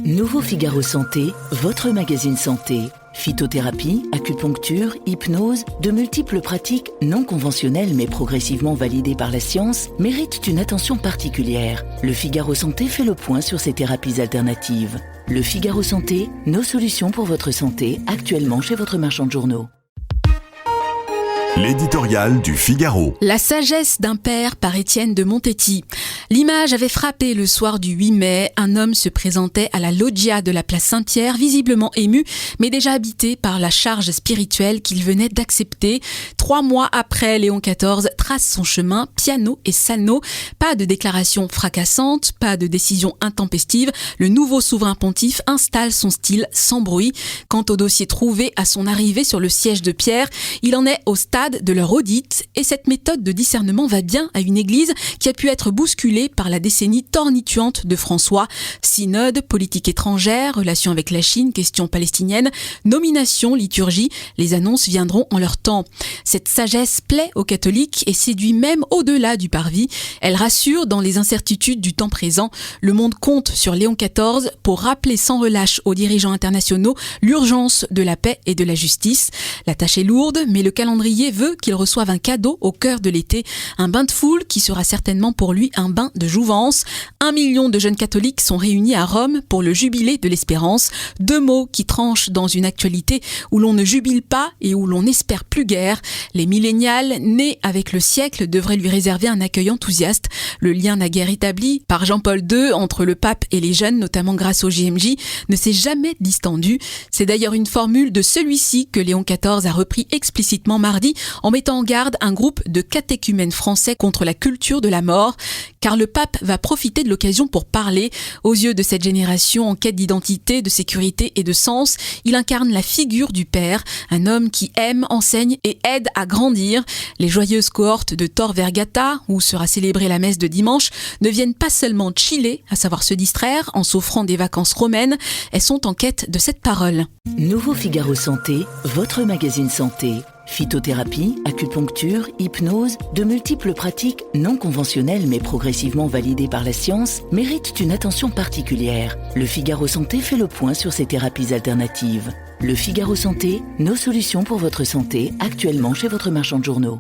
Nouveau Figaro Santé, votre magazine santé. Phytothérapie, acupuncture, hypnose, de multiples pratiques non conventionnelles mais progressivement validées par la science méritent une attention particulière. Le Figaro Santé fait le point sur ces thérapies alternatives. Le Figaro Santé, nos solutions pour votre santé, actuellement chez votre marchand de journaux. L'éditorial du Figaro. La sagesse d'un père par Étienne de Montetti. L'image avait frappé le soir du 8 mai. Un homme se présentait à la loggia de la place Saint-Pierre, visiblement ému, mais déjà habité par la charge spirituelle qu'il venait d'accepter. 3 mois après, Léon XIV trace son chemin, piano et sano. Pas de déclaration fracassante, pas de décision intempestive. Le nouveau souverain pontife installe son style sans bruit. Quant au dossier trouvé à son arrivée sur le siège de Pierre, il en est au stade de leur audit, et cette méthode de discernement va bien à une église qui a pu être bousculée par la décennie tornituante de François. Synode, politique étrangère, relations avec la Chine, questions palestiniennes, nomination, liturgie, les annonces viendront en leur temps. Cette sagesse plaît aux catholiques et séduit même au-delà du parvis. Elle rassure dans les incertitudes du temps présent. Le monde compte sur Léon XIV pour rappeler sans relâche aux dirigeants internationaux l'urgence de la paix et de la justice. La tâche est lourde, mais le calendrier veut qu'il reçoive un cadeau au cœur de l'été, un bain de foule qui sera certainement pour lui un bain de jouvence. 1 million de jeunes catholiques sont réunis à Rome pour le jubilé de l'espérance. 2 mots qui tranchent dans une actualité où l'on ne jubile pas et où l'on n'espère plus guère. Les millénials, nés avec le siècle, devraient lui réserver un accueil enthousiaste. Le lien naguère établi par Jean-Paul II entre le pape et les jeunes, notamment grâce au JMJ, ne s'est jamais distendu. C'est d'ailleurs une formule de celui-ci que Léon XIV a repris explicitement mardi en mettant en garde un groupe de catéchumènes français contre la culture de la mort, car le pape va profiter de l'occasion pour parler. Aux yeux de cette génération en quête d'identité, de sécurité et de sens, il incarne la figure du père, un homme qui aime, enseigne et aide à grandir. Les joyeuses cohortes de Tor Vergata, où sera célébrée la messe de dimanche, ne viennent pas seulement chiller, à savoir se distraire en s'offrant des vacances romaines, elles sont en quête de cette parole. Nouveau Figaro Santé, votre magazine santé. Phytothérapie, acupuncture, hypnose, de multiples pratiques non conventionnelles mais progressivement validées par la science méritent une attention particulière. Le Figaro Santé fait le point sur ces thérapies alternatives. Le Figaro Santé, nos solutions pour votre santé, actuellement chez votre marchand de journaux.